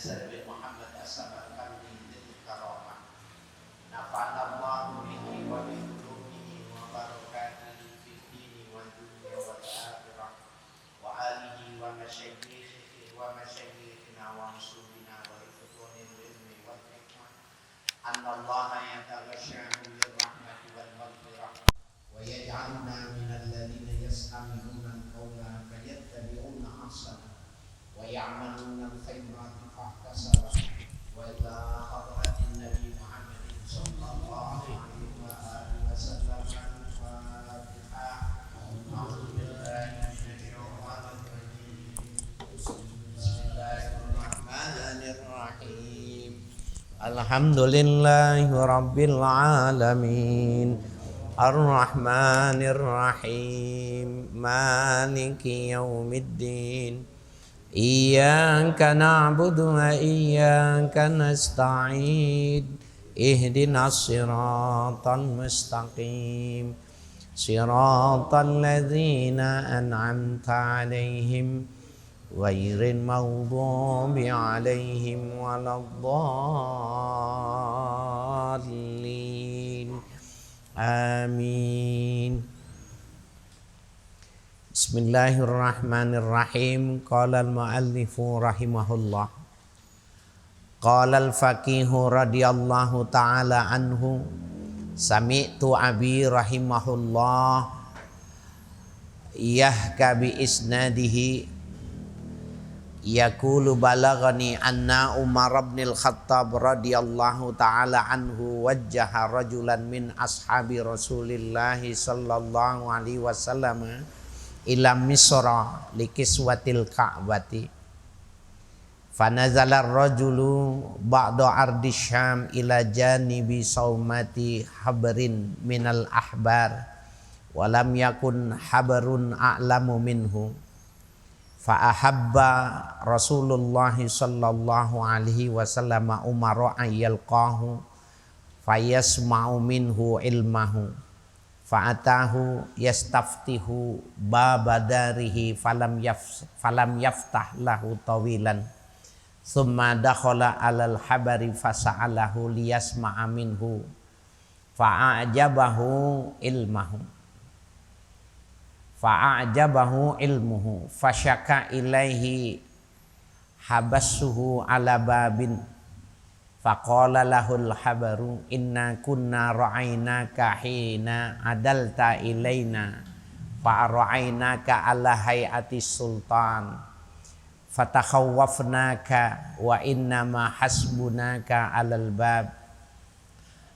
Nasir bin Muhammad As-Samarqandi dzil karamah. Nafa'ana Allahu bihi wa bi ulumihi wa barakatihi fid dini wad dunya wal akhirah wa alihi wa masyayikhihi wa masyayikhina wa muslimiina wa ikhwanil ilmi wal hikmah. Anna Allaha yataghashshahu bil rahmati wal maghfirah wa yaj'alna minal ladzina yastami'una al-qawla fayattabi'una ahsana wa ya'maluna al-khayrati fahtasaba wa ila hadratin nabi Muhammadin sallallahu alaihi wa alihi wasallam. Al-Fatihah. A'udzu billahi minasyaitonir rajim. Bismillahirrahmanirrahim. Alhamdulillahi rabbil alamin. Ar-Rahmanir Rahim. Maliki yaumiddin. Iyyaka na'budu wa iyyaka nasta'in. Ihdinas siratal mustaqim. Siratal ladzina an'amta 'alaihim ghairil maghdubi 'alaihim waladdallin. Amin. Bismillahirrahmanirrahim. Qala al-muallifu rahimahullah. Qala al-faqihu radhiyallahu ta'ala anhu. Sami'tu abi rahimahullah yahka bi isnadihi yaqulu balaghani anna Umar bin al-Khattab radhiyallahu ta'ala anhu wajjaha rajulan min ashabi Rasulillah sallallahu alaihi wasallam ila Misra likiswatil Ka'bati. Fanazala ar-rajulu ba'da ardi Syam ila janibi saumati habrin minal ahbar walam yakun habarun a'lamu minhu. Fa ahabba Rasulullah sallallahu alaihi wasallam Umar ayyalqahu fayasma'u minhu ilmahu fa'atahu yastaftihu babadarihi falam yaftah lahu tawilan thumma dakhala alal habari fasa'alahu liyasma'a minhu fa'ajabahu ilmuhu fasyaka ilaihi habassuhu ala babin faqala lahul habaru inna kunna ra'ainaka hina adalta ilaina fa'ra'ainaka ala hayati sultan fatakhawwafnaka wa inna ma hasbunaka alal bab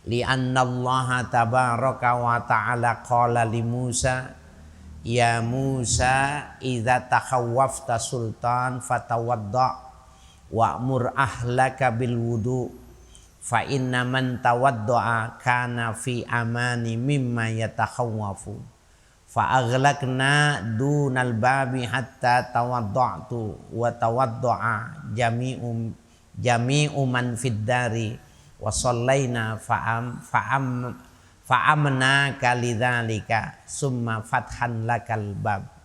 li'anna allaha tabaraka wa ta'ala qala li Musa ya Musa idza takhawwafta sultan fatawadda wa'mur ahlaka bil wudu fa inna man tawadda'a kana fi amani mimma yatakhawwafu fa aghlaqna dunal babi hatta tawadda'tu wa tawadda'a jami'u man fid dari wa sallaina fa'amna kalidzalika summa fathan lakal bab.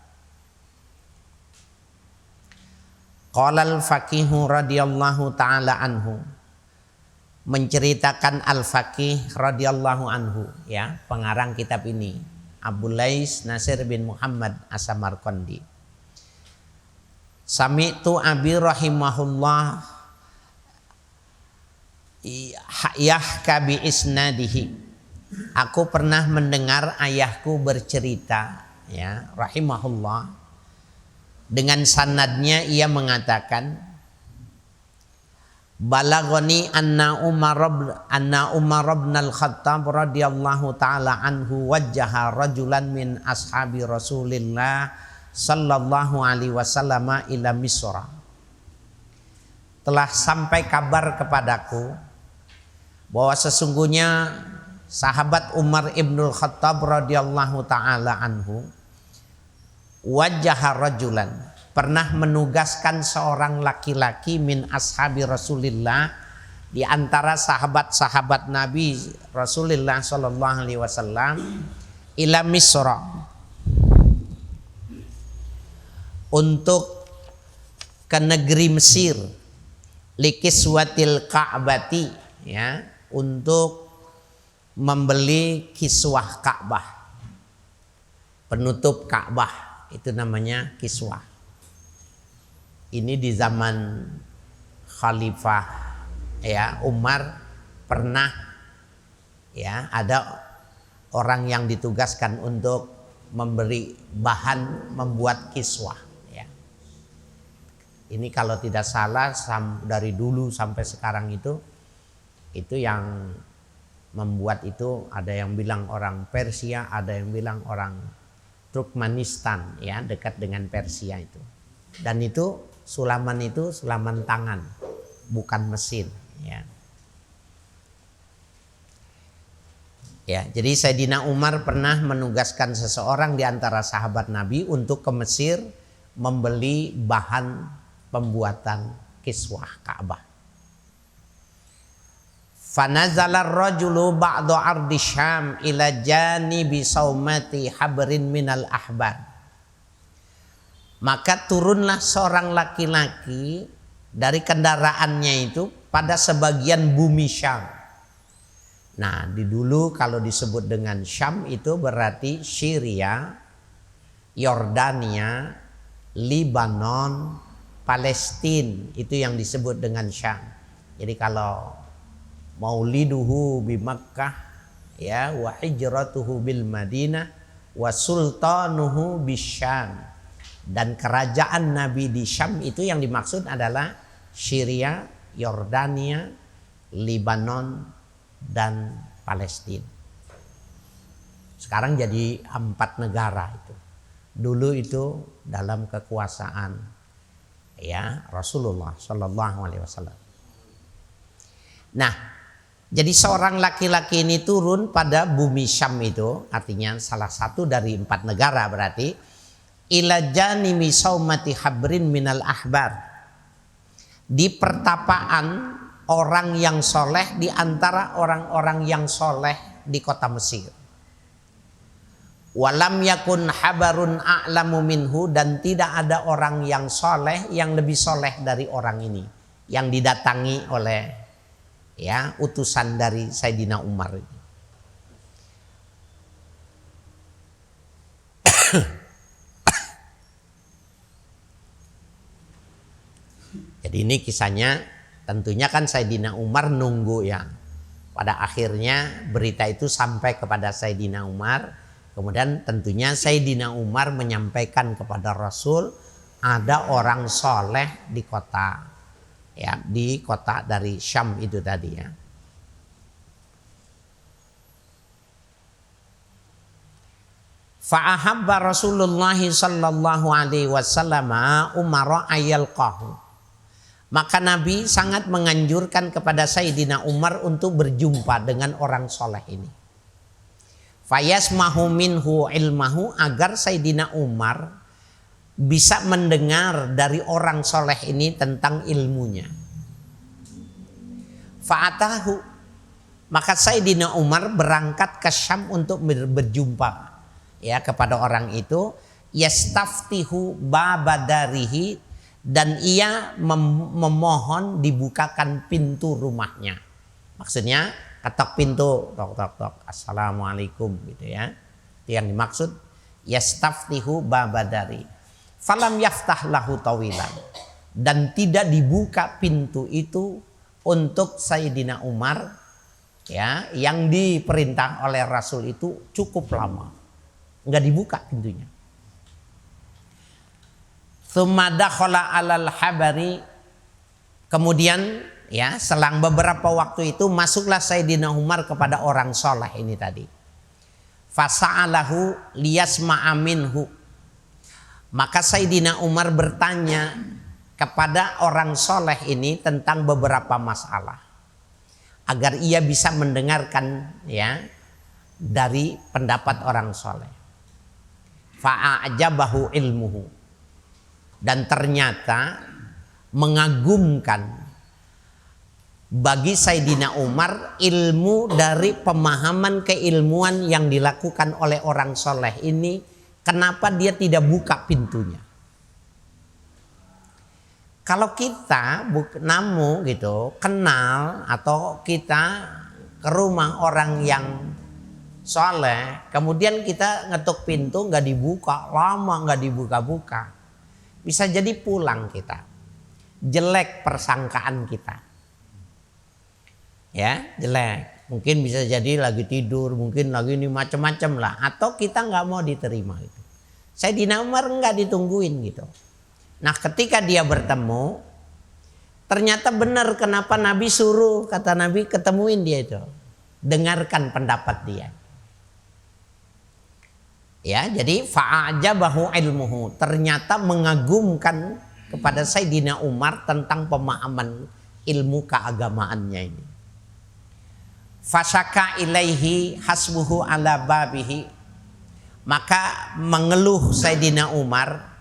Qala al-faqihu radhiyallahu ta'ala anhu. Menceritakan al-faqih radhiyallahu anhu, ya, pengarang kitab ini, Abu Lais Nasir bin Muhammad As-Samarqandi. Sami'tu abi rahimahullah yahka bi isnadihi. Aku pernah mendengar ayahku bercerita, ya, rahimahullah. Dengan sanadnya ia mengatakan balaghani anna Umar bin al-Khattab radhiyallahu ta'ala anhu wajjaha rajulan min ashabi Rasulillah sallallahu alaihi wasallam ila Misra. Telah sampai kabar kepadaku bahwa sesungguhnya sahabat Umar ibnul Khattab radhiyallahu ta'ala anhu wajjaha rajulan, pernah menugaskan seorang laki-laki min ashabi Rasulillah, di antara sahabat-sahabat Nabi Rasulullah sallallahu alaihi wasallam, ila Misra, untuk ke negeri Mesir, likiswatil ka'bati, ya, untuk membeli kiswah Ka'bah, penutup Ka'bah, itu namanya kiswah. Ini di zaman Khalifah, ya, Umar pernah, ya, ada orang yang ditugaskan untuk memberi bahan membuat kiswah, ya. Ini kalau tidak salah dari dulu sampai sekarang itu yang membuat itu ada yang bilang orang Persia, ada yang bilang orang Turkmenistan, ya, dekat dengan Persia itu. Dan itu sulaman tangan, bukan mesin, ya. Ya, jadi Sayyidina Umar pernah menugaskan seseorang di antara sahabat Nabi untuk ke Mesir membeli bahan pembuatan kiswah Ka'bah. Fanazala ar-rajulu ba'da ardi Syam ila janibi saumati habrin minal ahbar. Maka turunlah seorang laki-laki dari kendaraannya itu pada sebagian bumi Syam. Nah, dulu kalau disebut dengan Syam itu berarti Syria, Yordania, Libanon, Palestina, itu yang disebut dengan Syam. Jadi kalau mauliduhu bi Makkah, ya, wa hijratuhu bil Madinah, wa sultanuhu bisyam, dan kerajaan Nabi di Syam itu yang dimaksud adalah Syria, Yordania, Libanon, dan Palestina. Sekarang jadi 4 negara itu. Dulu itu dalam kekuasaan, ya, Rasulullah Shallallahu Alaihi Wasallam. Nah, jadi seorang laki-laki ini turun pada bumi Syam itu, artinya salah satu dari 4 negara berarti, ila janimi saumati habrin minal ahbar, di pertapaan orang yang soleh di antara orang-orang yang soleh di kota Mesir. Walam yakun habarun a'lamu minhu, dan tidak ada orang yang soleh yang lebih soleh dari orang ini yang didatangi oleh, ya, utusan dari Sayyidina Umar. Jadi ini kisahnya, tentunya kan Sayyidina Umar nunggu, ya. Pada akhirnya berita itu sampai kepada Sayyidina Umar. Kemudian tentunya Sayyidina Umar menyampaikan kepada Rasul ada orang soleh di kota, ya, di kota dari Syam itu tadi, ya. Fa'ahabba Rasulullah sallallahu alaihi wasallam Umar ayalqahu. Maka Nabi sangat menganjurkan kepada Sayyidina Umar untuk berjumpa dengan orang soleh ini. Fayasmahu minhu ilmahu, agar Sayyidina Umar bisa mendengar dari orang soleh ini tentang ilmunya. Fa'atahu, maka Sayyidina Umar berangkat ke Syam untuk berjumpa, ya, kepada orang itu. Yastaftihu babadarihi, dan ia memohon dibukakan pintu rumahnya. Maksudnya ketok pintu, tok tok tok, assalamualaikum, gitu, ya. Itu yang dimaksud yastaftihu babadari. Falam yaftah lahu tawilan, dan tidak dibuka pintu itu untuk Sayyidina Umar, ya, yang diperintah oleh Rasul itu cukup lama, nggak dibuka pintunya. Tsumma dakhala alal habari, kemudian, ya, selang beberapa waktu itu masuklah Sayyidina Umar kepada orang soleh ini tadi. Fasa'alahu liyasma'a minhu, maka Sayyidina Umar bertanya kepada orang soleh ini tentang beberapa masalah agar ia bisa mendengarkan, ya, dari pendapat orang soleh. Fa'ajabahu ilmuhu, dan ternyata mengagumkan bagi Sayyidina Umar ilmu dari pemahaman keilmuan yang dilakukan oleh orang soleh ini. Kenapa dia tidak buka pintunya? Kalau kita namu gitu kenal atau kita ke rumah orang yang soleh, kemudian kita ngetuk pintu nggak dibuka, lama nggak dibuka-buka, bisa jadi pulang kita, jelek persangkaan kita, ya jelek. Mungkin bisa jadi lagi tidur, mungkin lagi ini macam-macam lah, atau kita nggak mau diterima gitu. Sayyidina Umar nggak ditungguin gitu. Nah ketika dia bertemu, ternyata benar kenapa Nabi suruh, kata Nabi ketemuin dia itu, dengarkan pendapat dia. Ya, jadi fa'ajabahu ilmuhu, ternyata mengagumkan kepada Sayyidina Umar tentang pemahaman ilmu keagamaannya ini. Fasaka ilaihi hasbuhu ala babihi, maka mengeluh Sayyidina Umar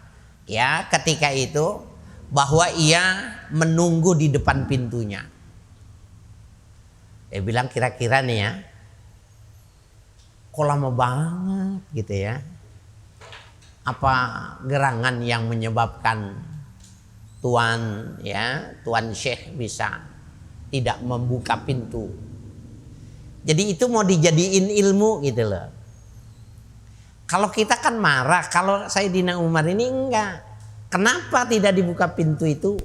ya ketika itu bahwa ia menunggu di depan pintunya. Dia bilang kira-kira nih ya, kok lama banget gitu ya. Apa gerangan yang menyebabkan Tuan Syekh bisa tidak membuka pintu. Jadi itu mau dijadiin ilmu gitu loh. Kalau kita kan marah, kalau Sayyidina Umar ini enggak. Kenapa tidak dibuka pintu itu?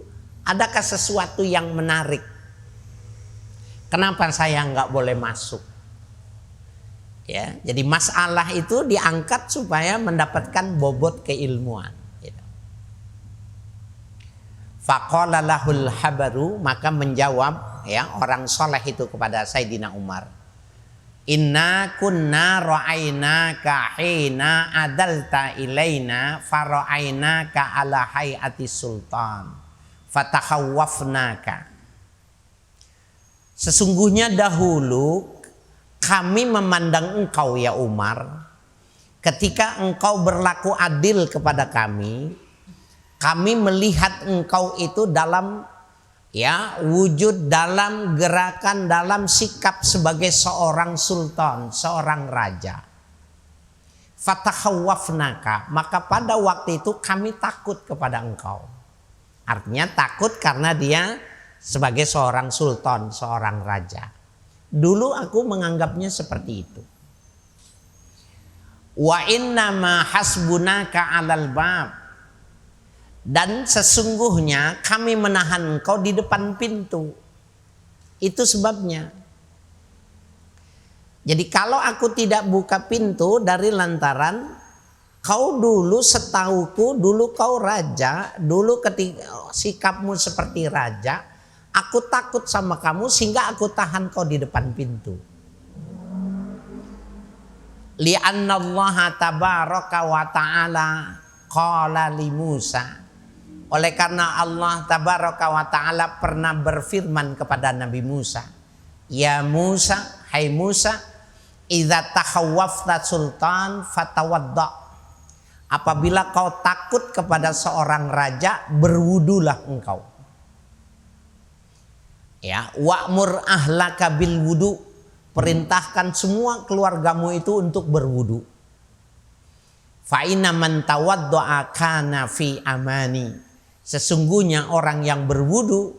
Adakah sesuatu yang menarik? Kenapa saya enggak boleh masuk? Ya, jadi masalah itu diangkat supaya mendapatkan bobot keilmuan. Gitu. Faqala lahul habaru, maka menjawab ya orang soleh itu kepada Sayyidina Umar. Inna kunna ra'ainaka hina adalta ilaina fara'ainaka ala hayati sultan fatakhawwafnaka. Sesungguhnya dahulu kami memandang engkau ya Umar, ketika engkau berlaku adil kepada kami melihat engkau itu dalam wujud, dalam gerakan, dalam sikap sebagai seorang sultan, seorang raja. Fatakhawwafnaka, maka pada waktu itu kami takut kepada engkau. Artinya takut karena dia sebagai seorang sultan, seorang raja. Dulu aku menganggapnya seperti itu. Wa innama hasbunaka 'alal bab, dan sesungguhnya kami menahan engkau di depan pintu. Itu sebabnya. Jadi kalau aku tidak buka pintu dari lantaran kau dulu setauku, dulu kau raja, dulu ketika sikapmu seperti raja, aku takut sama kamu sehingga aku tahan kau di depan pintu. Li'anna Allah tabaraka wa ta'ala qala li Musa, oleh karena Allah tabaraka wa ta'ala pernah berfirman kepada Nabi Musa, ya Musa, hai Musa, idza takhawwafta sultan fatawadda, apabila kau takut kepada seorang raja, berwudulah engkau. Ya, wa'mur ahlaka bil wudu, perintahkan semua keluargamu itu untuk berwudu. Fa inna man tawadda'a kana fi amani, sesungguhnya orang yang berwudu,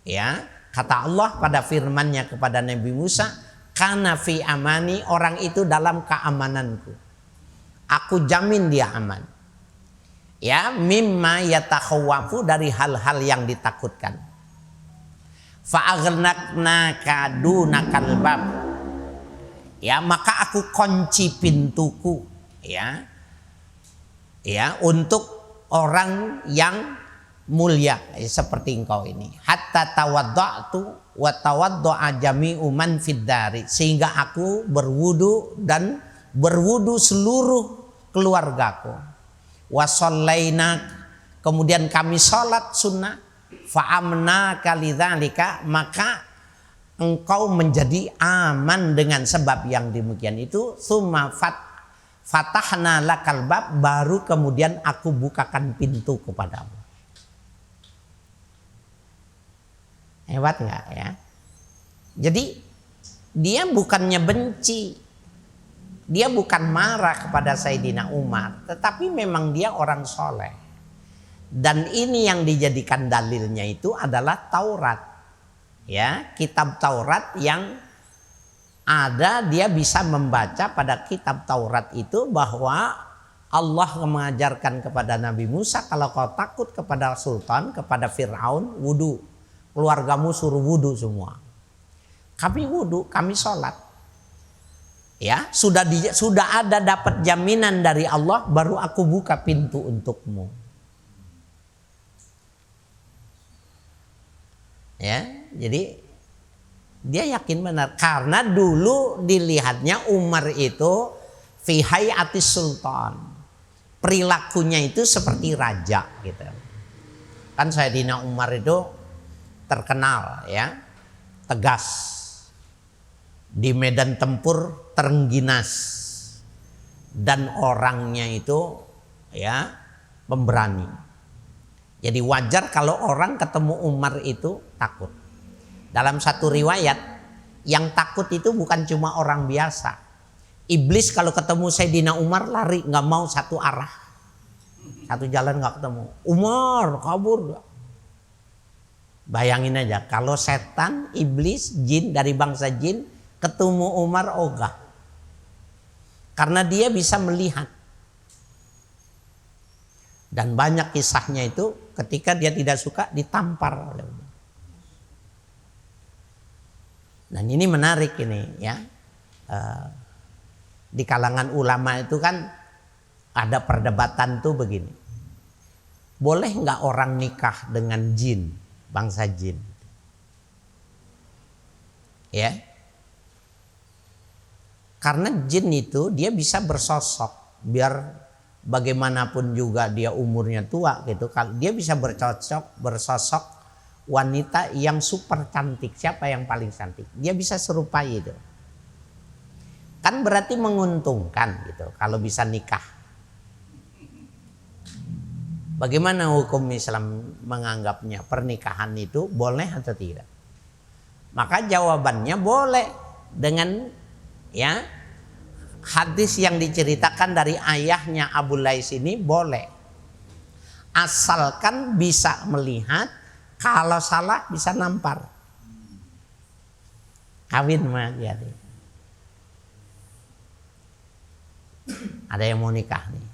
ya kata Allah pada firman-Nya kepada Nabi Musa, kana fi amani, orang itu dalam keamananku. Aku jamin dia aman. Ya, mimma yatakhawwafu, dari hal-hal yang ditakutkan. Fa aghnaqnaka dunakal bab, ya maka aku kunci pintuku, ya untuk orang yang mulia seperti engkau ini, hatta tawadda'tu wa tawadda'a jami'u man fid dari, sehingga aku berwudu dan berwudu seluruh keluargaku. Wa shallaina, kemudian kami salat sunnah. Fa amna kalidzalika, maka engkau menjadi aman dengan sebab yang demikian itu. Tsumma fatahna lakal bab, baru kemudian aku bukakan pintu kepadamu. Hebat nggak ya? Jadi dia bukannya benci, dia bukan marah kepada Sayyidina Umar, tetapi memang dia orang soleh. Dan ini yang dijadikan dalilnya itu adalah Taurat. Ya, kitab Taurat yang ada, dia bisa membaca pada kitab Taurat itu bahwa Allah mengajarkan kepada Nabi Musa, kalau kau takut kepada sultan, kepada Fir'aun, wudu. Keluargamu suruh wudu semua. Kami wudu, kami sholat. Ya, sudah ada dapat jaminan dari Allah, baru aku buka pintu untukmu. Ya, jadi dia yakin benar karena dulu dilihatnya Umar itu fi hayatis sultan. Perilakunya itu seperti raja gitu. Kan Sayyidina Umar itu terkenal ya, tegas. Di medan tempur terengginas dan orangnya itu ya pemberani. Jadi wajar kalau orang ketemu Umar itu takut. Dalam satu riwayat yang takut itu bukan cuma orang biasa. Iblis kalau ketemu Sayyidina Umar lari, nggak mau satu arah, satu jalan nggak ketemu. Umar kabur. Bayangin aja kalau setan, iblis, jin dari bangsa jin ketemu Umar ogah. Karena dia bisa melihat. Dan banyak kisahnya itu ketika dia tidak suka ditampar oleh Umar. Dan ini menarik ini ya. Di kalangan ulama itu kan ada perdebatan tuh begini. Boleh nggak orang nikah dengan jin, bangsa jin? Ya. Karena jin itu dia bisa bersosok, biar bagaimanapun juga dia umurnya tua gitu, dia bisa bersosok wanita yang super cantik. Siapa yang paling cantik? Dia bisa serupai itu. Kan berarti menguntungkan gitu kalau bisa nikah. Bagaimana hukum Islam menganggapnya? Pernikahan itu boleh atau tidak? Maka jawabannya boleh dengan ya hadis yang diceritakan dari ayahnya Abu Lais ini boleh. Asalkan bisa melihat, kalau salah bisa nampar. Kawin mah jadi. Ada yang mau nikah nih.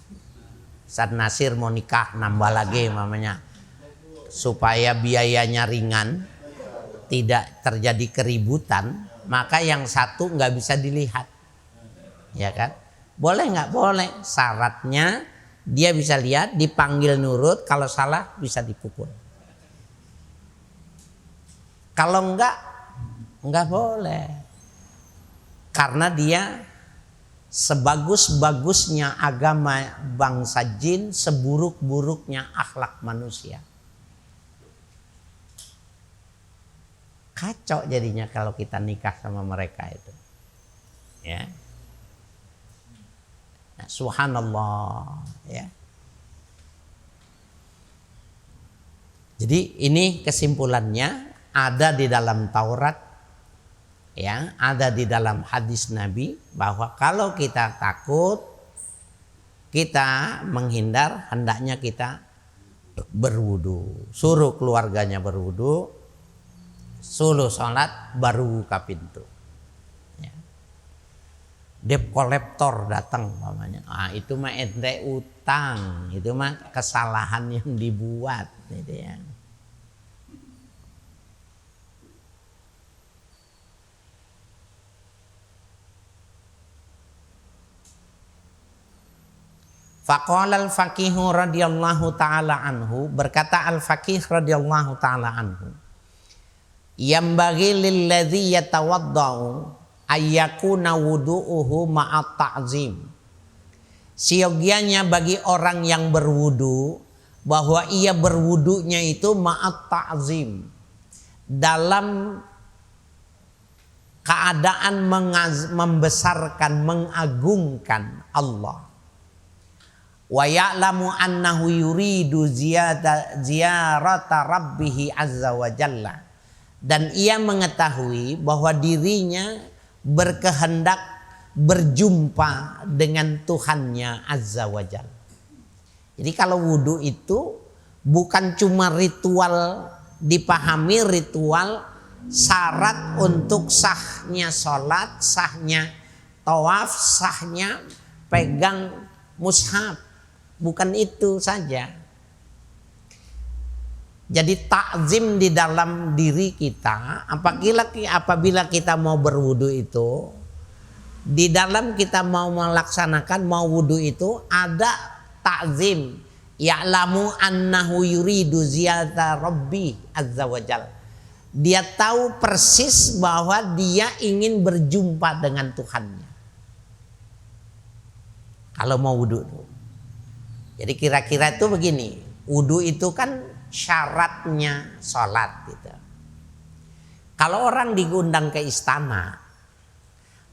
Ustaz Nasir mau nikah, nambah lagi mamanya. Supaya biayanya ringan, tidak terjadi keributan, maka yang satu nggak bisa dilihat. Ya kan? Boleh nggak? Boleh. Syaratnya dia bisa lihat, dipanggil nurut, kalau salah bisa dipukul. Kalau enggak boleh. Karena dia sebagus-bagusnya agama bangsa jin, seburuk-buruknya akhlak manusia. Kacau jadinya kalau kita nikah sama mereka itu. Ya. Nah, subhanallah ya. Jadi ini kesimpulannya ada di dalam Taurat ya, ada di dalam hadis Nabi bahwa kalau kita takut, kita menghindar, hendaknya kita berwudu. Suruh keluarganya berwudu, suruh sholat, baru buka pintu. Ya. Debt collector datang namanya. Itu mah ente utang, itu mah kesalahan yang dibuat gitu ya. Faqala al-faqihu radhiyallahu ta'ala anhu, berkata al-faqih radhiyallahu ta'ala anhu, yambaghi lilladzi yatawaddau ayyakuna wudu'uhu ma'at ta'zim. Siogianya bagi orang yang berwudu bahwa ia berwudunya itu ma'at ta'zim, dalam keadaan membesarkan, mengagungkan Allah. Wa ya'lamu annahu yuridu ziyarata rabbih azza wa jalla, dan ia mengetahui bahwa dirinya berkehendak berjumpa dengan Tuhannya azza wa jalla. Jadi kalau wudu itu bukan cuma ritual dipahami, ritual syarat untuk sahnya sholat, sahnya tawaf, sahnya pegang mushaf. Bukan itu saja. Jadi takzim di dalam diri kita, apabila kita mau berwudu itu, di dalam kita mau melaksanakan mau wudu itu ada takzim. Ya'lamu annahu yuridu ziyarata rabbi azza wajal. Dia tahu persis bahwa dia ingin berjumpa dengan Tuhannya. Kalau mau wudu. Jadi kira-kira itu begini. Wudu itu kan syaratnya sholat gitu. Kalau orang diundang ke istana,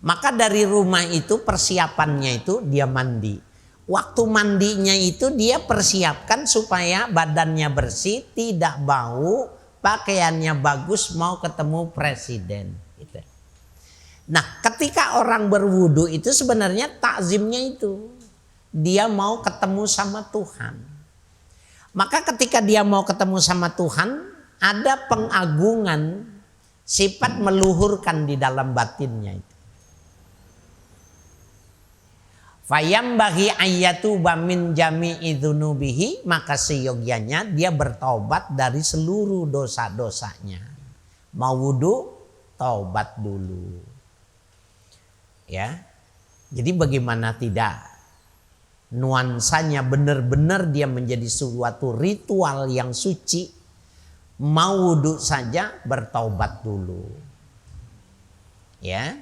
maka dari rumah itu persiapannya itu dia mandi. Waktu mandinya itu dia persiapkan supaya badannya bersih, tidak bau, pakaiannya bagus, mau ketemu presiden. Gitu. Nah, ketika orang berwudu itu sebenarnya takzimnya itu dia mau ketemu sama Tuhan. Maka ketika dia mau ketemu sama Tuhan, ada pengagungan, sifat meluhurkan di dalam batinnya itu. Fayambaghi ayyatuba min jami'i dzunubihi, maka seyogyanya dia bertaubat dari seluruh dosa-dosanya. Mau wudu, taubat dulu. Ya. Jadi bagaimana tidak? Nuansanya benar-benar dia menjadi suatu ritual yang suci. Mau wudu saja bertaubat dulu. Ya.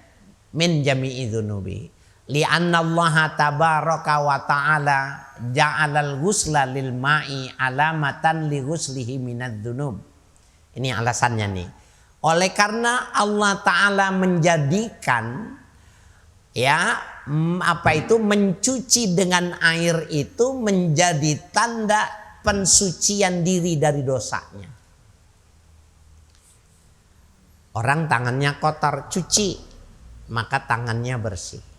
Min jami'i dzunubihi. Li'anna Allah tabaraka wa ta'ala ja'alal ghusla lil ma'i alamatan li ghuslihi minadz dzunub. Ini alasannya nih. Oleh karena Allah Ta'ala menjadikan mencuci dengan air itu menjadi tanda pensucian diri dari dosanya. Orang tangannya kotor, cuci, maka tangannya bersih.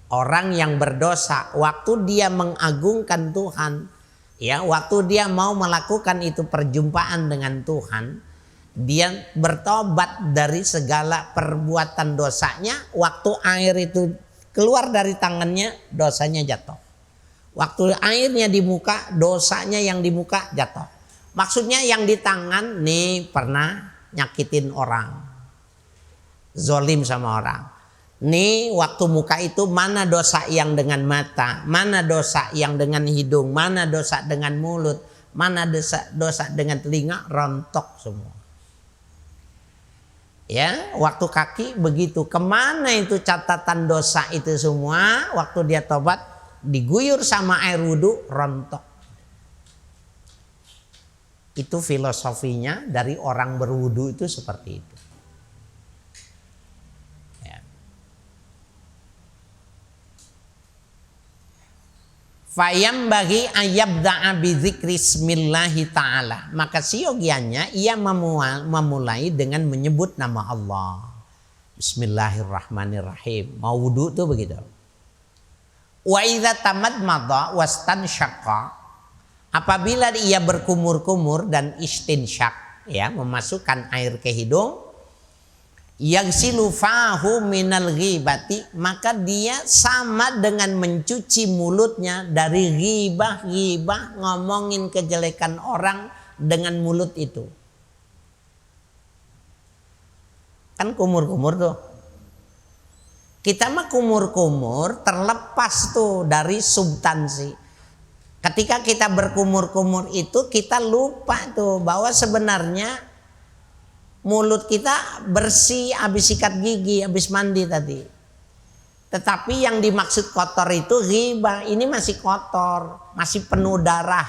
Orang yang berdosa, waktu dia mengagungkan Tuhan, waktu dia mau melakukan itu perjumpaan dengan Tuhan, dia bertobat dari segala perbuatan dosanya. Waktu air itu keluar dari tangannya, dosanya jatuh. Waktu airnya di muka, dosanya yang di muka jatuh. Maksudnya yang di tangan nih pernah nyakitin orang, zolim sama orang. Nih waktu muka itu mana dosa yang dengan mata, mana dosa yang dengan hidung, mana dosa dengan mulut, mana dosa dengan telinga, rontok semua. Ya, waktu kaki begitu. Kemana itu catatan dosa itu semua? Waktu dia tobat diguyur sama air wudhu, rontok. Itu filosofinya dari orang berwudhu itu seperti itu. Fayam bagi ayabda'a bizikri ismillahi ta'ala. Maka siogianya ia memulai dengan menyebut nama Allah. Bismillahirrahmanirrahim. Mau wudu tuh begitu. Wa idza tamadmadha wastansyaqa. Apabila ia berkumur-kumur dan istinsyak, memasukkan air ke hidung, yaghsilu fahu minal ghibati, maka dia sama dengan mencuci mulutnya dari ghibah ngomongin kejelekan orang dengan mulut itu. Kan kumur-kumur tuh. Kita mah kumur-kumur terlepas tuh dari substansi. Ketika kita berkumur-kumur itu kita lupa tuh bahwa sebenarnya mulut kita bersih habis sikat gigi, habis mandi tadi. Tetapi yang dimaksud kotor itu ghibah. Ini masih kotor, masih penuh darah.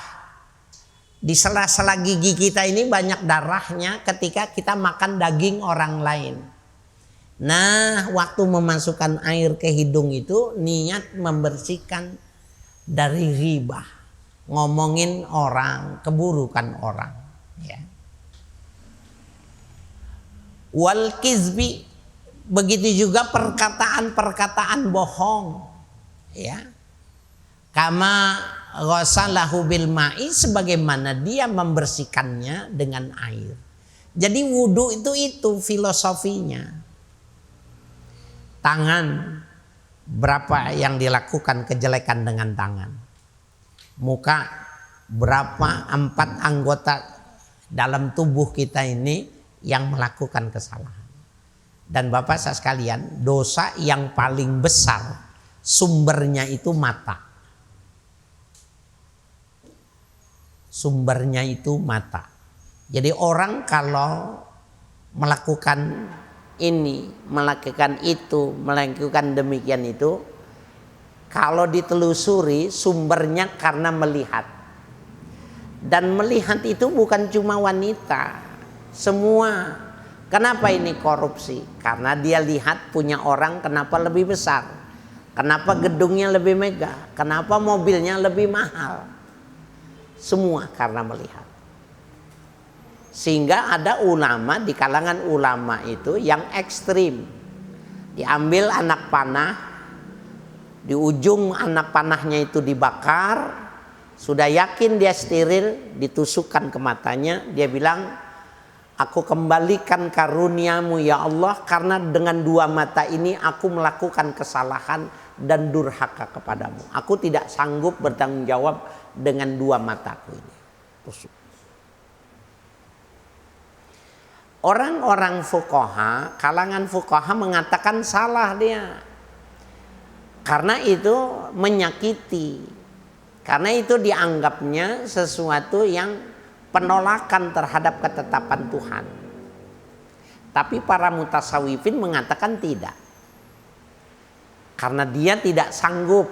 Di sela-sela gigi kita ini banyak darahnya ketika kita makan daging orang lain. Nah, waktu memasukkan air ke hidung itu niat membersihkan dari ghibah. Ngomongin orang, keburukan orang. Ya. Wal kizbi, begitu juga perkataan-perkataan bohong, ya. Kama ghasalahu bil ma'i, sebagaimana dia membersihkannya dengan air. Jadi wudu itu filosofinya. Tangan, berapa yang dilakukan kejelekan dengan tangan. Muka, berapa 4 anggota dalam tubuh kita ini yang melakukan kesalahan. Dan Bapak saya sekalian, dosa yang paling besar sumbernya itu mata. Sumbernya itu mata. Jadi orang kalau melakukan ini, melakukan itu, melakukan demikian itu, kalau ditelusuri sumbernya karena melihat. Dan melihat itu bukan cuma wanita, semua. Kenapa ini korupsi? Karena dia lihat punya orang kenapa lebih besar, kenapa gedungnya lebih megah, kenapa mobilnya lebih mahal. Semua karena melihat. Sehingga ada ulama, di kalangan ulama itu yang ekstrim. Diambil anak panah, di ujung anak panahnya itu dibakar, sudah yakin dia steril, ditusukkan ke matanya, dia bilang, aku kembalikan karuniamu ya Allah, karena dengan 2 mata ini aku melakukan kesalahan dan durhaka kepadamu. Aku tidak sanggup bertanggung jawab dengan 2 mataku ini. Tusuk. Orang-orang fuqaha, kalangan fuqaha mengatakan salah dia. Karena itu menyakiti. Karena itu dianggapnya sesuatu yang penolakan terhadap ketetapan Tuhan. Tapi para mutasawwifin mengatakan tidak. Karena dia tidak sanggup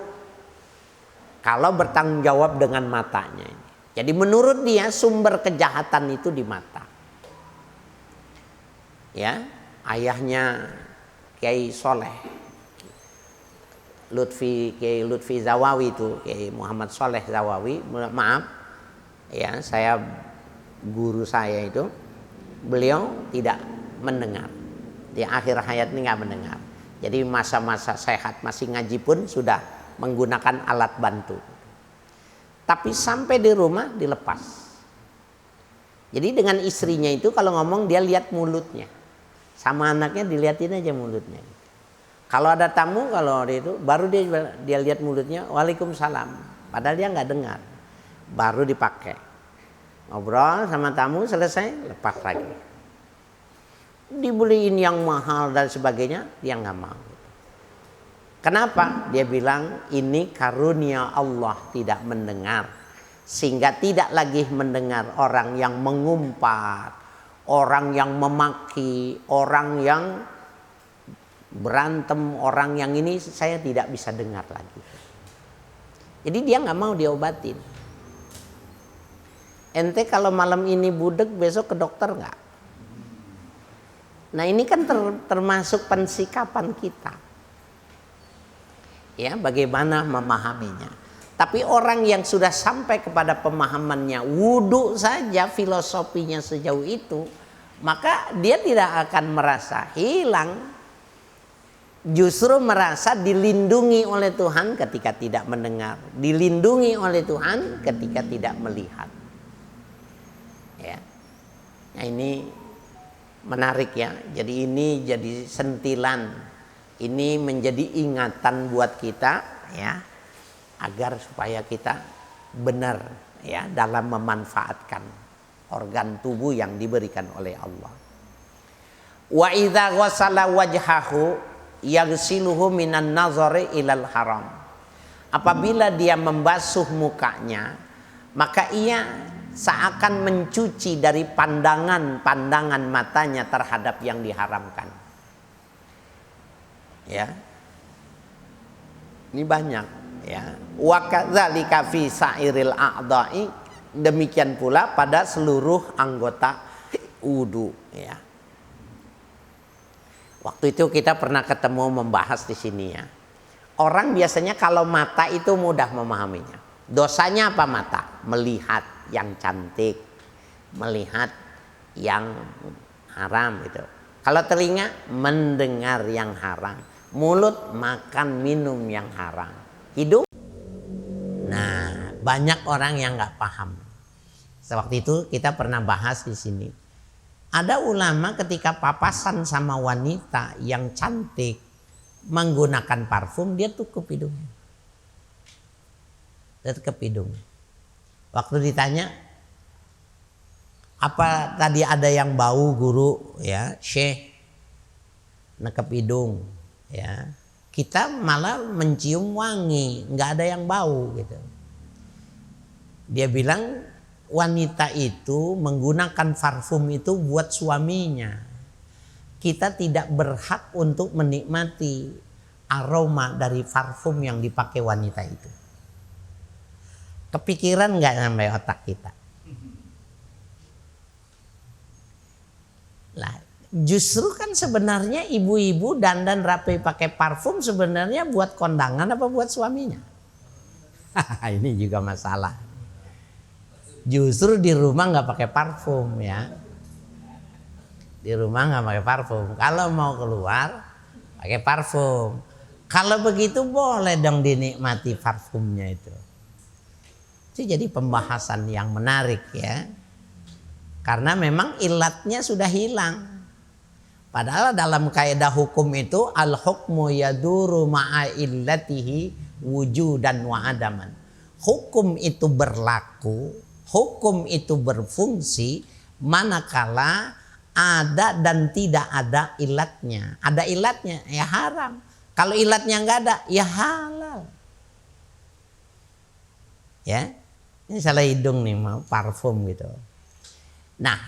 kalau bertanggung jawab dengan matanya. Jadi menurut dia sumber kejahatan itu di mata. Ya, ayahnya Kiai Soleh, Kiai Lutfi Zawawi itu, Kiai Muhammad Soleh Zawawi, maaf, ya saya guru saya itu, beliau tidak mendengar, di akhir hayat ini nggak mendengar. Jadi masa-masa sehat masih ngaji pun sudah menggunakan alat bantu. Tapi sampai di rumah dilepas. Jadi dengan istrinya itu kalau ngomong dia lihat mulutnya. Sama anaknya dilihatin aja mulutnya. Kalau ada tamu, kalau itu baru dia lihat mulutnya, waalaikumsalam. Padahal dia nggak dengar. Baru dipakai. Ngobrol sama tamu selesai, lepas lagi. Dibeliin yang mahal dan sebagainya, dia nggak mau. Kenapa? Dia bilang ini karunia Allah tidak mendengar. Sehingga tidak lagi mendengar orang yang mengumpat, orang yang memaki, orang yang berantem, orang yang ini saya tidak bisa dengar lagi. Jadi dia nggak mau diobatin. Ente kalau malam ini budek besok ke dokter nggak? Nah ini kan termasuk pensikapan kita. Ya, bagaimana memahaminya. Tapi orang yang sudah sampai kepada pemahamannya wudu saja filosofinya sejauh itu, maka dia tidak akan merasa hilang, justru merasa dilindungi oleh Tuhan ketika tidak mendengar, dilindungi oleh Tuhan ketika tidak melihat. Ya, nah ini menarik ya. Jadi ini jadi sentilan, ini menjadi ingatan buat kita ya. Agar supaya kita benar ya dalam memanfaatkan organ tubuh yang diberikan oleh Allah. Wa idza ghassala wajhahu yaghsiluhu minan nazari ilal haram. Apabila dia membasuh mukanya, maka ia seakan mencuci dari pandangan matanya terhadap yang diharamkan. Ya. Ini banyak. Ya, wa kadzalika fi sairil a'dha'i, demikian pula pada seluruh anggota wudu ya. Waktu itu kita pernah ketemu membahas di sini ya. Orang biasanya kalau mata itu mudah memahaminya. Dosanya apa mata? Melihat yang cantik, melihat yang haram itu. Kalau telinga mendengar yang haram, mulut makan minum yang haram. Hidung, nah Banyak orang yang nggak paham. Sewaktu itu kita pernah bahas di sini. Ada ulama ketika papasan sama wanita yang cantik menggunakan parfum, dia tutup hidungnya. Dia tutup hidung. Waktu ditanya, apa tadi ada yang bau guru? Ya, Syekh, nekep hidung. Ya, kita malah mencium wangi, nggak ada yang bau gitu. Dia bilang wanita itu menggunakan parfum itu buat suaminya. Kita tidak berhak untuk menikmati aroma dari parfum yang dipakai wanita itu. Kepikiran nggak sampai otak kita? Lah, justru kan sebenarnya ibu-ibu dandan rapi pakai parfum sebenarnya buat kondangan apa buat suaminya? Ini juga masalah. Justru di rumah nggak pakai parfum ya. Di rumah nggak pakai parfum. Kalau mau keluar pakai parfum. Kalau begitu boleh dong dinikmati parfumnya itu. Itu jadi pembahasan yang menarik ya. Karena memang ilatnya sudah hilang. Padahal dalam kaidah hukum itu al-hukmu yaduru ma'a illatihi wujudan wa adaman. Hukum itu berlaku, hukum itu berfungsi manakala ada dan tidak ada ilatnya. Ada ilatnya ya haram. Kalau ilatnya nggak ada ya halal. Ya, ini salah hidung nih mau parfum gitu. Nah,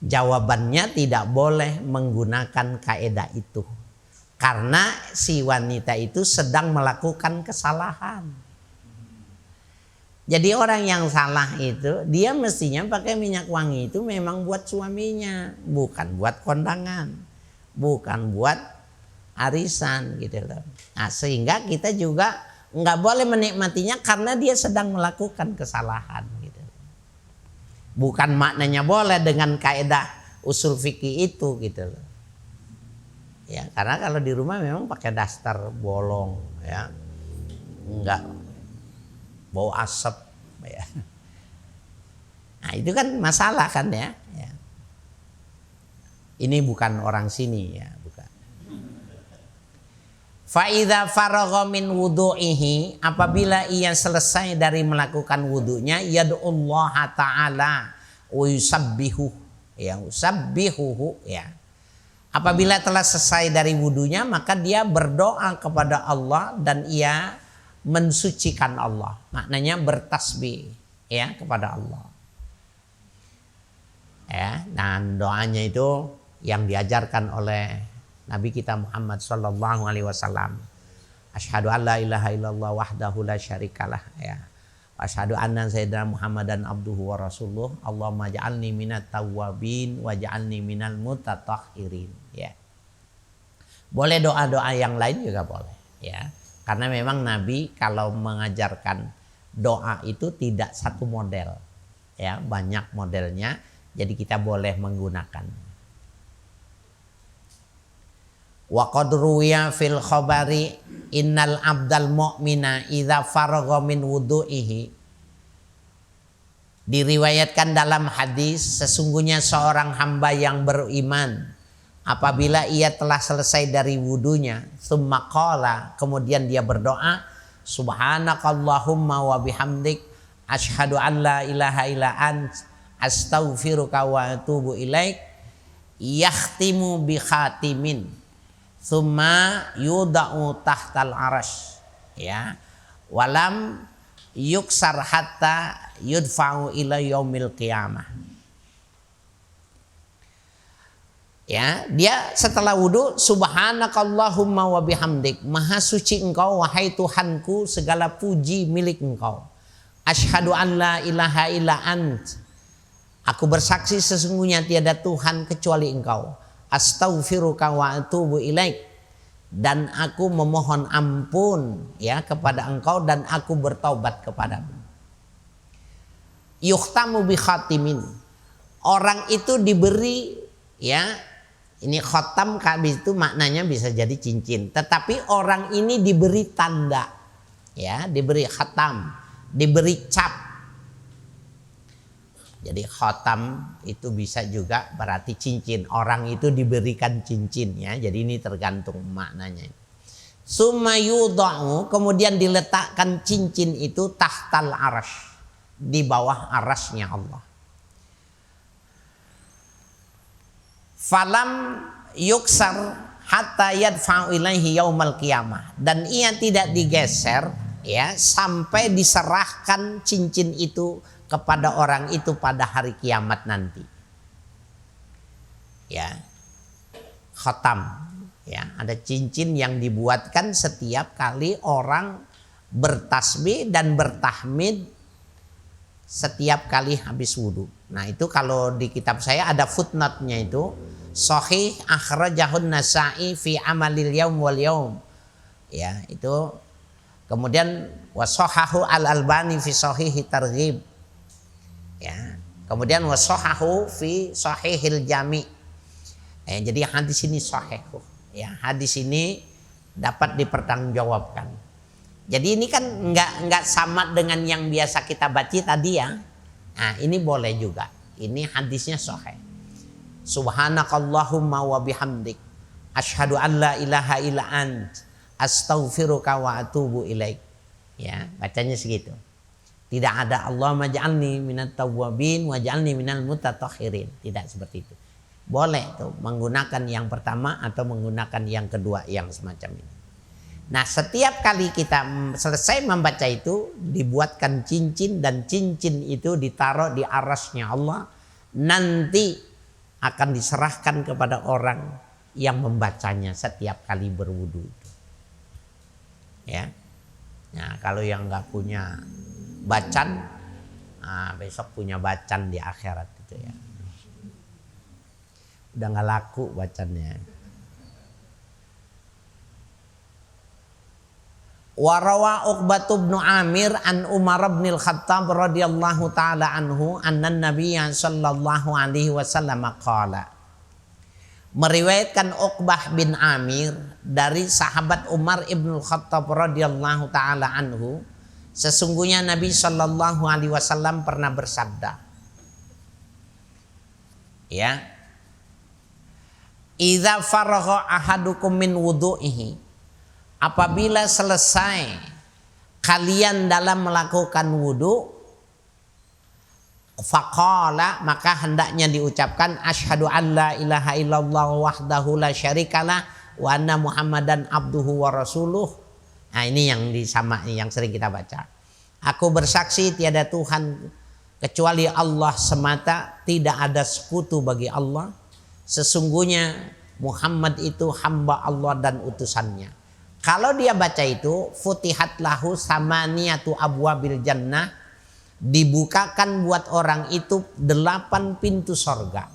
jawabannya tidak boleh menggunakan kaidah itu. Karena si wanita itu sedang melakukan kesalahan. Jadi orang yang salah itu dia mestinya pakai minyak wangi itu memang buat suaminya, bukan buat kondangan, bukan buat arisan gitu loh. Nah, sehingga kita juga nggak boleh menikmatinya karena dia sedang melakukan kesalahan gitu. Bukan maknanya boleh dengan kaidah usul fikih itu gitu loh. Ya, karena kalau di rumah memang pakai daster bolong ya. Enggak bau asap ya. Nah, itu kan masalah kan ya. Ini bukan orang sini ya, bukan. Fa idza faragha min wudu'ihi, apabila ia selesai dari melakukan wudunya, yad'ullaha ta'ala wa yusabbihu ya, usabbihuhu ya. Apabila telah selesai dari wudunya, maka dia berdoa kepada Allah dan ia mensucikan Allah. Maknanya bertasbih ya kepada Allah. Ya, dan doanya itu yang diajarkan oleh Nabi kita Muhammad sallallahu alaihi wasallam. Asyhadu an la ilaha illallah wahdahu la syarikalah ya. Asyhadu anna sayyidina Muhammadan abduhu wa rasuluh. Allahumma ja'alni minat tawwabin wa ja'alni minal mutatahhirin ya. Boleh doa-doa yang lain juga boleh ya. Karena memang Nabi kalau mengajarkan doa itu tidak satu model ya, banyak modelnya. Jadi kita boleh menggunakan. Wa qad ruwiya fil khabari innal abdal mu'mina idza faragha min wudu'ihi. Diriwayatkan dalam hadis, sesungguhnya seorang hamba yang beriman apabila ia telah selesai dari wudunya, tsumma qala, kemudian dia berdoa, subhanakallahumma wa bihamdik asyhadu an la ilaha illa ant astaghfiruka wa atubu ilaik, yakhtimu bi khatimin tsumma yudau tahtal arash ya, walam yuksar hatta yudfa'u ila yaumil qiyamah. Ya, dia setelah wudu, subhanakallahumma wa bihamdik, maha suci engkau wahai Tuhanku, segala puji milik engkau. Asyhadu an la ilaha illa ant, aku bersaksi sesungguhnya tiada Tuhan kecuali engkau. Astaghfiruka wa atubu ilaik, dan aku memohon ampun ya kepada engkau dan aku bertaubat kepadamu. Yuhtamu bi khatimin, orang itu diberi ya, ini khotam kabis itu maknanya bisa jadi cincin, tetapi orang ini diberi tanda ya, diberi khatam, diberi cap. Jadi khotam itu bisa juga berarti cincin. Orang itu diberikan cincin ya. Jadi ini tergantung maknanya. Summa yudha'u, kemudian diletakkan cincin itu tahtal arash, di bawah arasnya Allah. Falam yuksar hatta yadfa'u ilaihi yaumal qiyamah, dan ia tidak digeser ya sampai diserahkan cincin itu kepada orang itu pada hari kiamat nanti. Ya. Khatam. Ya, ada cincin yang dibuatkan setiap kali orang bertasbih dan bertahmid setiap kali habis wudhu. Nah, itu kalau di kitab saya ada footnote-nya itu sahih akhrajahun Nasa'i fi amalil yaum wal yaum. Ya, itu kemudian wasahahu al-Albani fi sahihi targhib. Ya, kemudian wasahahu fi sahihil jami'. Jadi hadis ini sahih. Ya, hadis ini dapat dipertanggungjawabkan. Jadi ini kan nggak sama dengan yang biasa kita baca tadi ya. Nah, ini boleh juga. Ini hadisnya sahih. Subhanakallahumma wa bihamdik asyhadu an la ilaha illa ant astaghfiruka wa atubu ilaik. Ya, bacanya segitu. Tidak ada Allahumma ja'alni minat tawwabin wa ja'alni minal mutatahhirin. Tidak seperti itu. Boleh tuh menggunakan yang pertama atau menggunakan yang kedua yang semacam ini. Nah, setiap kali kita selesai membaca itu dibuatkan cincin, dan cincin itu ditaruh di arasnya Allah, nanti akan diserahkan kepada orang yang membacanya setiap kali berwudu. Ya. Nah, kalau yang nggak punya bacan, besok punya bacan di akhirat itu ya. Udah nggak laku bacannya. Warawa Uqbah bin Amir an Umar bin Al-Khattab radhiyallahu taala anhu anna Nabiyya sallallahu alaihi wasallam qala. Meriwayatkan Uqbah bin Amir dari sahabat Umar ibn Al-Khattab radhiyallahu taala anhu, sesungguhnya Nabi sallallahu alaihi wasallam pernah bersabda. Ya. Idza faragha ahadukum min wudu'ihi, apabila selesai kalian dalam melakukan wudu, faqala, maka hendaknya diucapkan asyhadu an la ilaha illallah wahdahu la syarikalah wa anna muhammadan abduhu wa rasuluh. Nah, ini yang sering kita baca. Aku bersaksi tiada Tuhan kecuali Allah semata, tidak ada sekutu bagi Allah. Sesungguhnya Muhammad itu hamba Allah dan utusannya. Kalau dia baca itu, futihat lahu samaniyatu abwabil jannah, dibukakan buat orang itu 8 pintu sorga.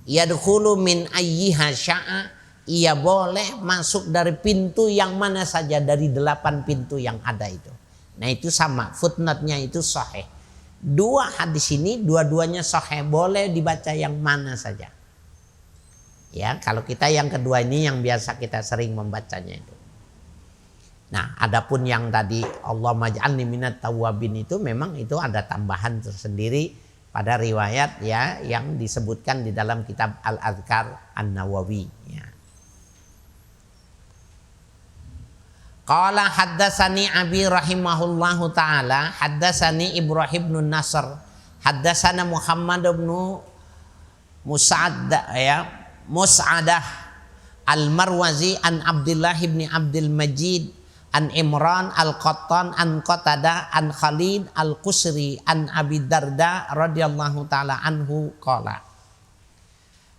Yadkhulu min ayyiha sya'a, ia boleh masuk dari pintu yang mana saja dari 8 pintu yang ada itu. Nah, itu sama, footnote-nya itu sahih. Dua hadis ini dua-duanya sahih, boleh dibaca yang mana saja. Ya, kalau kita yang kedua ini yang biasa kita sering membacanya itu. Nah, adapun yang tadi Allah maj'alni minat tawwabin itu memang itu ada tambahan tersendiri pada riwayat ya yang disebutkan di dalam kitab Al-Adhkar An-Nawawi ya. Qala haddatsani Abi rahimahullahu taala haddatsani Ibrahim bin Nasr haddatsana Muhammad bin Mus'adah Al-Marwazi an Abdullah bin Abdul Majid an Imran Al-Qattan an Qatadah an Khalid Al-Qusri an Abi Darda radhiyallahu taala anhu qala,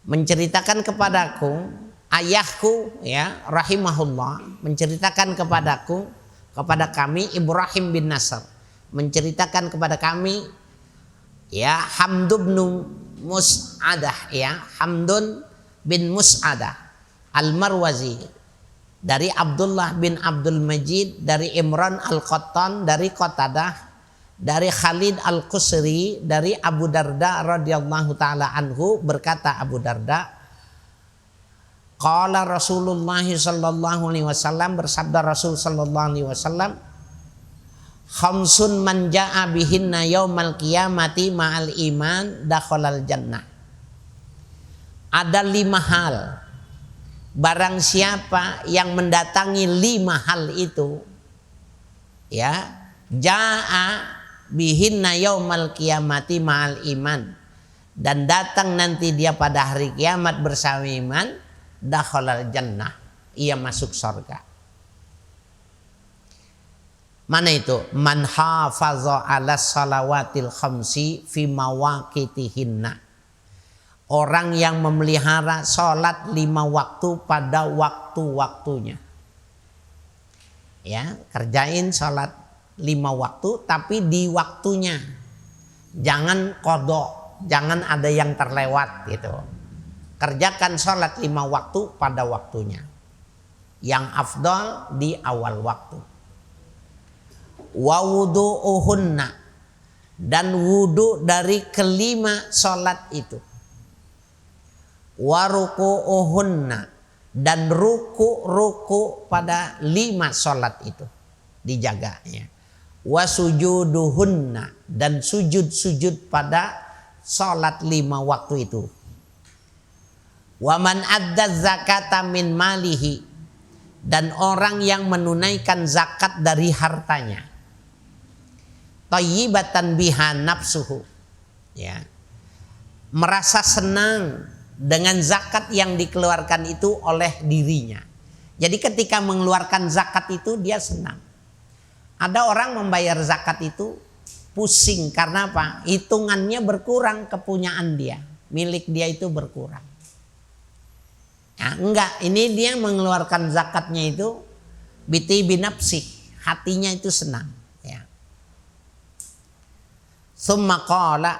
menceritakan kepadaku ayahku ya rahimahullah, menceritakan kepadaku, kepada kami Ibrahim bin Nasr menceritakan kepada kami ya Hamdun bin Mus'adah ya Hamdun bin Mus'adah Al-Marwazi dari Abdullah bin Abdul Majid, dari Imran Al-Qattan, dari Qatadah, dari Khalid Al-Qusri, dari Abu Darda radhiyallahu taala anhu, berkata Abu Darda, qala Rasulullah sallallahu alaihi wasallam, bersabda Rasul sallallahu alaihi wasallam, khamsun man jaa bihinna yaumal qiyamati ma'al iman dakhalal jannah. Ada 5 hal. Barang siapa yang mendatangi 5 hal itu, ya, jaa bihinna yaumal qiyamati ma'al iman, dan datang nanti dia pada hari kiamat bersama iman, dakhalal jannah, ia masuk surga. Mana itu? Man hafaza ala salawatil khamsi fi mawaqitihinna. Orang yang memelihara sholat 5 waktu pada waktu-waktunya. Ya, kerjain sholat 5 waktu tapi di waktunya. Jangan kodok, jangan ada yang terlewat gitu. Kerjakan sholat 5 waktu pada waktunya. Yang afdal di awal waktu. Wa wudu'uhunna, dan wudu dari kelima sholat itu. Wa ruku'uhunna, dan ruku pada 5 sholat itu dijaganya. Wa sujuduhunna, dan sujud pada sholat 5 waktu itu. Wa man adda zakata min malihi, dan orang yang menunaikan zakat dari hartanya. Thayyibatan biha nafsuhu, ya, merasa senang dengan zakat yang dikeluarkan itu oleh dirinya. Jadi ketika mengeluarkan zakat itu dia senang. Ada orang membayar zakat itu pusing karena apa? Hitungannya berkurang, kepunyaan dia, milik dia itu berkurang. Ya, enggak, ini dia mengeluarkan zakatnya itu biti binafsih, hatinya itu senang, ya. Summa qala,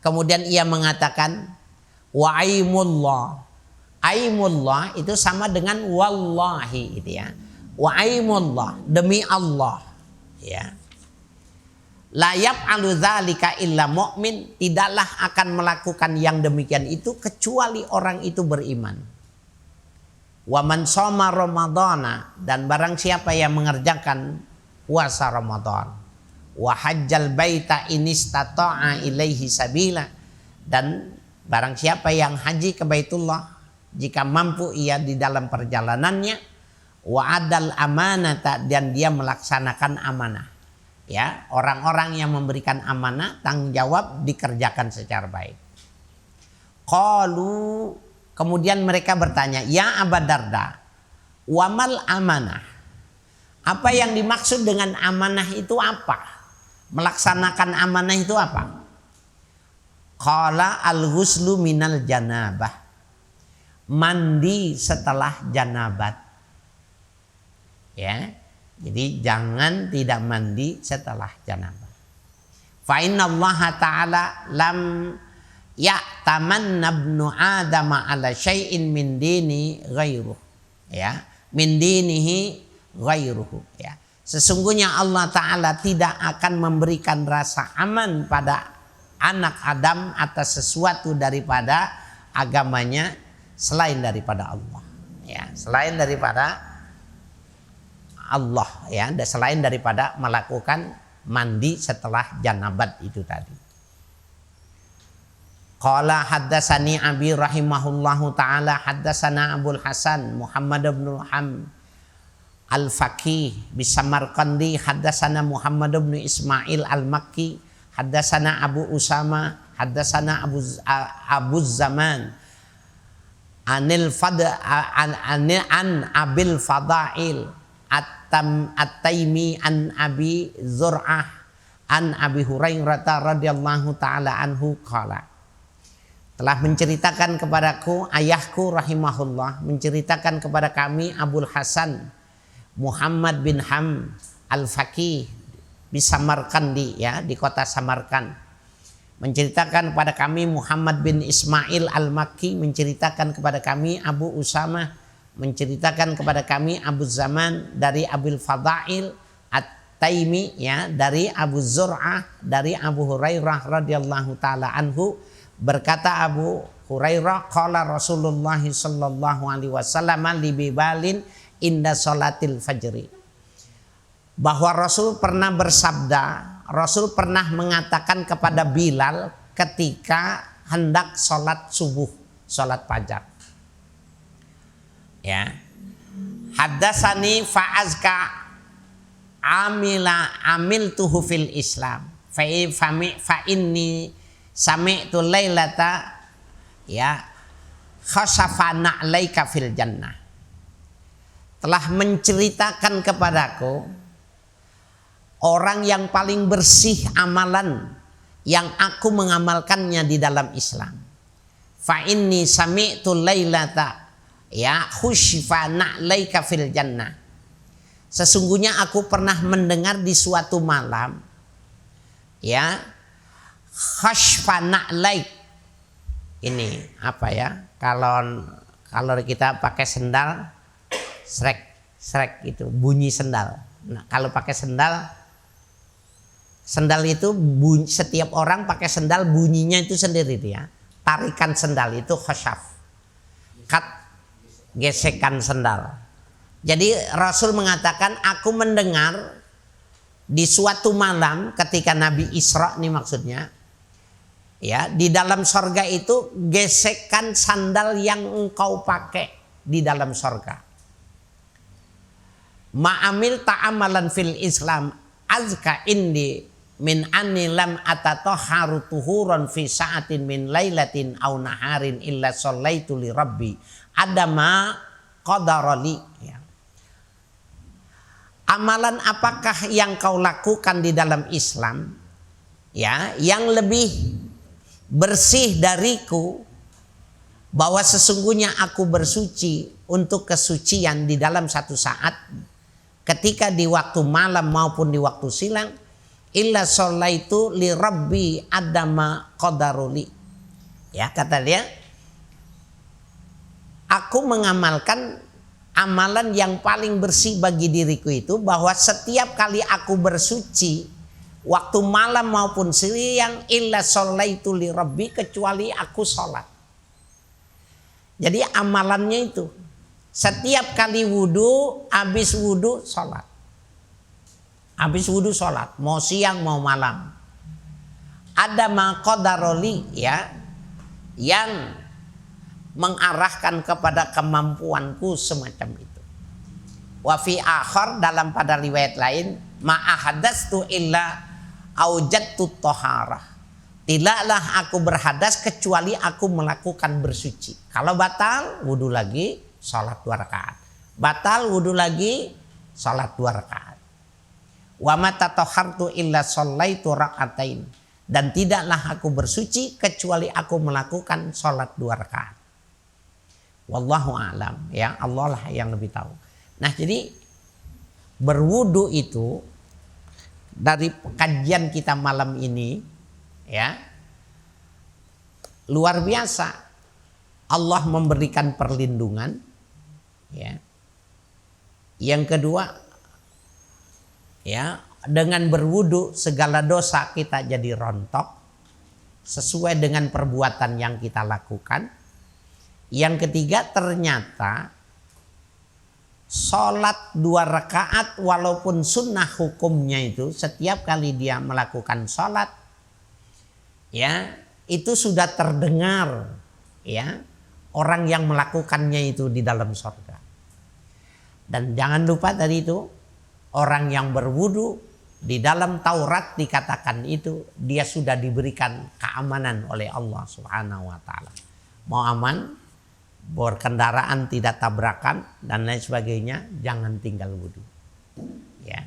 kemudian ia mengatakan, wa aimullah. Aimullah itu sama dengan wallahi gitu ya. Wa aimullah, demi Allah, ya. La yaf'alu dzalika illa mu'min, tidaklah akan melakukan yang demikian itu kecuali orang itu beriman. Wa man shoma ramadhana, dan barang siapa yang mengerjakan puasa Ramadan. Wa hajjal baita inistata'a ilaihi sabila, dan barang siapa yang haji ke Baitullah jika mampu ia di dalam perjalanannya. Wa adal amanata, dan dia melaksanakan amanah. Ya, orang-orang yang memberikan amanah tanggung jawab dikerjakan secara baik. Qalu, kemudian mereka bertanya, ya Aba Darda, wamal amanah. Apa yang dimaksud dengan amanah itu apa? Melaksanakan amanah itu apa? Qala al-ghuslu minal janabah, mandi setelah janabat. Ya, jadi jangan tidak mandi setelah janabah. Fa inna Allah Ta'ala lam ya'tamanna ibnu Adam ala syai'in min dini ghairuh. Ya, min dinihi ghairuhu. Ya. Sesungguhnya Allah Ta'ala tidak akan memberikan rasa aman pada anak Adam atas sesuatu daripada agamanya selain daripada Allah. Ya, selain daripada Allah, ya, selain daripada melakukan mandi setelah janabat itu tadi. Qala haddatsani Abi rahimahullahu taala haddatsana Abul Hasan Muhammad bin Ham Al-Faqih bi Samarqandi haddatsana Muhammad bin Ismail Al-Makki haddatsana Abu Usama haddatsana Abu Zaman anil an Abil Fadail At-Taimi an Abi Zur'ah an Abi Hurairah radhiyallahu taala anhu qala, telah menceritakan kepadaku ayahku rahimahullah, menceritakan kepada kami Abul Hasan Muhammad bin Ham Al-Faqih di Samarkandi, ya, di kota Samarkand, menceritakan kepada kami Muhammad bin Ismail Al-Makki, menceritakan kepada kami Abu Usama, menceritakan kepada kami Abu Zaman dari Abil Fadail At-Taimi, ya, dari Abu Zur'ah dari Abu Hurairah radhiyallahu taala anhu, berkata Abu Hurairah, qala Rasulullah sallallahu alaihi wasallam li bibalin inda salatil fajri. bahwa Rasul pernah bersabda, Rasul pernah mengatakan kepada Bilal ketika hendak sholat subuh, sholat fajar. Ya, haddatsani fa'azka amiltuhu fil Islam fa inni sami'tu lailata ya khasafa na'laika fil jannah, telah menceritakan kepadaku orang yang paling bersih amalan yang aku mengamalkannya di dalam Islam. Fa inni sami'tu lailata ya khushifa na'laika fil jannah. Sesungguhnya aku pernah mendengar di suatu malam ya khashfa na'laik. Ini apa ya? Kalau kita pakai sendal srek itu bunyi sendal. Nah, kalau pakai sendal itu bunyi, setiap orang pakai sendal bunyinya itu sendiri ya. Tarikan sendal itu khashaf. Gesekan sendal. Jadi Rasul mengatakan aku mendengar di suatu malam ketika Nabi Isra nih maksudnya. Ya, di dalam sorga itu gesekan sandal yang engkau pakai di dalam sorga. Ma'amil ta'amalan fil Islam azka indi min anni lam atatoharu tuhuran fi sa'atin min lailatin au naharin illa sallaitu li rabbi adama qadarali. Ya. Amalan apakah yang kau lakukan di dalam Islam ya yang lebih bersih dariku, bahwa sesungguhnya aku bersuci untuk kesucian di dalam satu saat ketika di waktu malam maupun di waktu siang, illa shallaitu li rabbi adama qadaruli. Ya, kata dia, aku mengamalkan amalan yang paling bersih bagi diriku itu bahwa setiap kali aku bersuci waktu malam maupun siang, illa shallaitu li rabbi, kecuali aku sholat. Jadi amalannya itu setiap kali wudu, habis wudu sholat. Habis wudu sholat, mau siang mau malam. Ada maqadaroli ya, yang mengarahkan kepada kemampuanku semacam itu. Wa fi akhar, dalam pada riwayat lain, ma'ahadastu illa aujattu taharah, tidaklah aku berhadas kecuali aku melakukan bersuci. Kalau batal wudu lagi salat 2 rakaat, batal wudu lagi salat 2 rakaat. Wa ma tatahhartu illa shallaitu rakaatain, dan tidaklah aku bersuci kecuali aku melakukan salat 2 rakaat. Wallahu a'lam, ya, Allah lah yang lebih tahu. Nah, jadi berwudu itu dari kajian kita malam ini ya luar biasa. Allah memberikan perlindungan ya. Yang kedua ya, dengan berwudu segala dosa kita jadi rontok sesuai dengan perbuatan yang kita lakukan. Yang ketiga, ternyata sholat 2 rakaat walaupun sunnah hukumnya itu, setiap kali dia melakukan sholat ya itu sudah terdengar ya orang yang melakukannya itu di dalam surga. Dan jangan lupa tadi itu, orang yang berwudu di dalam Taurat dikatakan itu dia sudah diberikan keamanan oleh Allah Subhanahu wa taala. Mau aman, berkendaraan tidak tabrakan dan lain sebagainya, jangan tinggal wudu. Ya.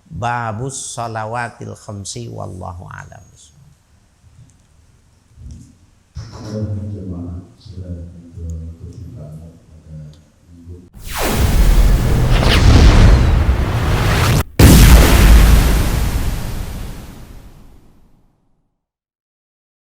Babus shalawatil khamsi wallahu a'lam.